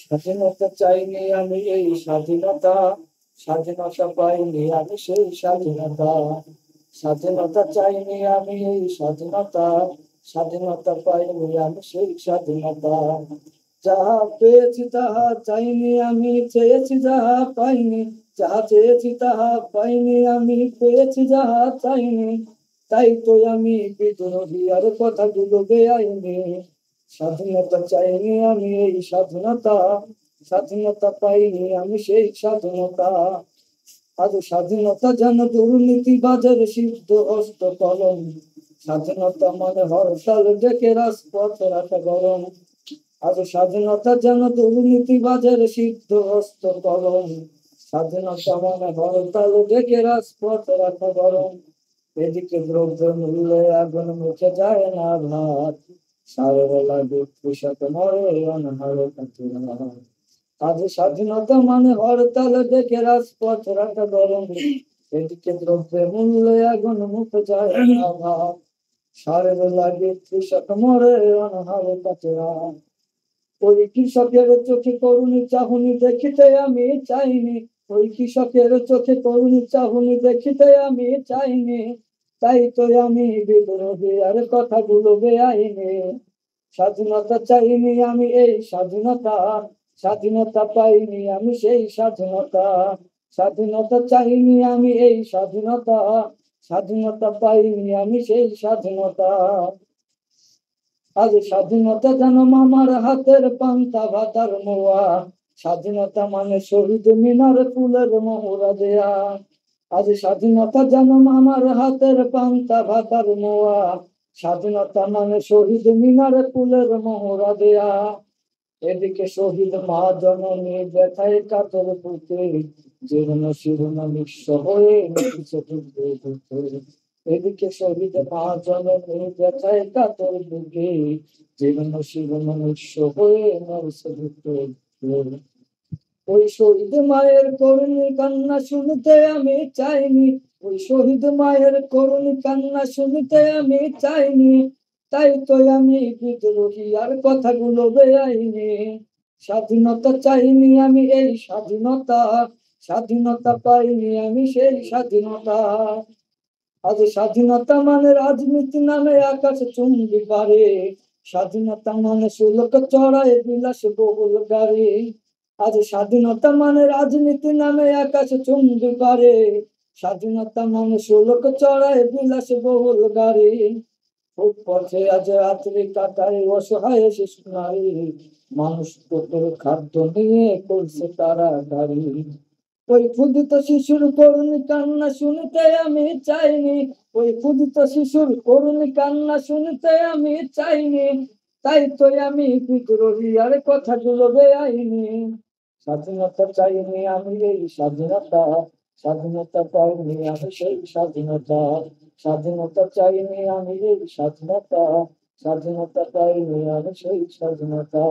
স্বাধীনতা চাইনি আমি এই স্বাধীনতা, স্বাধীনতা পাইনি আমি সেই স্বাধীনতা। স্বাধীনতা চাইনি আমি এই স্বাধীনতা, স্বাধীনতা পাইনি আমি সেই স্বাধীনতা। যাহা পেয়েছি তাহা চাইনি আমি, চেয়েছি যাহা পাইনি। যাহা চেয়েছি তাহা পাইনি আমি, পেয়েছি যাহা চাইনি। তাই তো আমি বিদ্রোহী আর কথাগুলো বেআইনি। স্বাধীনতা চাইনি আমি এই স্বাধীনতা, স্বাধীনতা পাইনি আমি সেই স্বাধীনতা। আজ স্বাধীনতা যেন দুর্নীতিবাজের সিদ্ধ হস্ত কলম। স্বাধীনতা মানে হরতাল ডেকে রাজপথ রাখা গরম। আজ স্বাধীনতা যেন দুর্নীতিবাজের সিদ্ধ হস্ত কলম। স্বাধীনতা মানে হরতাল ডেকে রাজপথ রাখা গরম। এদিকে দ্রব্যের মূল্যে আগুন মুখে যায় না ভাত, সারবেলা দুধ কৃষক মরে অনাহারে কাতরাত। আজ স্বাধীনতা মানে হরতাল ডেকে রাজপথ রাখা গরম। এদিকে দ্রব্যের মূল্যে আগুন মুখে যায় না ভাত, সারবেলা দুধ কৃষক মরে অনাহারে কাতরাত। ওই কৃষকের চোখে করুণী চাহনি দেখিতে আমি চাইনি। ওই কৃষকের চোখে করুণী চাহনি দেখিতে আমি চাইনি। তাই তো আমি বিদ্রোহী আর কথাগুলো বেআইনি। স্বাধীনতা চাইনি আমি এই স্বাধীনতা, স্বাধীনতা পাইনি আমি সেই স্বাধীনতা। স্বাধীনতা চাইনি আমি এই স্বাধীনতা, স্বাধীনতা পাইনি আমি সেই স্বাধীনতা। আজ স্বাধীনতা যেন মামার হাতের পান্তা ভাতার মোয়া। স্বাধীনতা মানে শহীদ মিনার ফুলের মোহরা দেয়া। আজ স্বাধীনতা যেন মামার হাতের পান্তা ভাতার মোয়া। স্বাধীনতা মানে শহীদ মিনার ফুলের মোহরা দেয়া। এদিকে শহীদ মা জননী ব্যথায় কাতর বুকে, জীর্ণ শীর্ণ নিঃস্ব হয়ে নিচে ডুবে ডুবে। এদিকে শহীদ মা জননী ব্যথায় কাতর বুকে, জীর্ণ শীর্ণ নিঃস্ব হয়ে মরছে ডুবে ডুবে। ওই শহীদ মায়ের করুণী কান্না শুনতে আমি চাইনি। ওই শহীদ মায়ের করুণী কান্না শুনতে আমি চাইনি। তাই তো আমি বিদ্রোহী আর কথাগুলো বেআইনি। স্বাধীনতা চাইনি আমি এই স্বাধীনতা, স্বাধীনতা পাইনি আমি সেই স্বাধীনতা। আজ স্বাধীনতা মানে রাজনীতি নামে আকাশ চুম্বি পারে। স্বাধীনতা মানে শুল্ক চড়াই বিলাস বহুল গাড়ি। আজ স্বাধীনতা মানে রাজনীতি নামে আকাশ চুম্বি পারে। স্বাধীনতা মানে শুল্ক চড়াই বিলাস বহুল গাড়ি। ফুটপথে আজ রাত্রি কাটায় অসহায় শিশু নারী, মানুষ তোর খাদ্য নিয়ে করছে তারা গাড়ি। ওই ক্ষুদিত শিশুর করুণী কান্না শুনতে আমি চাইনি। ওই ক্ষুদিত শিশুর করুণী কান্না শুনতে আমি চাইনি। তাই তো আমি বিদ্রোহী আর কথাগুলো বেআইনি। স্বাধীনতা চাইনি আমি এই স্বাধীনতা, স্বাধীনতা পাইনি আমি সেই স্বাধীনতা। স্বাধীনতা চাইনি আমি এই স্বাধীনতা, স্বাধীনতা পাইনি আমি সেই স্বাধীনতা।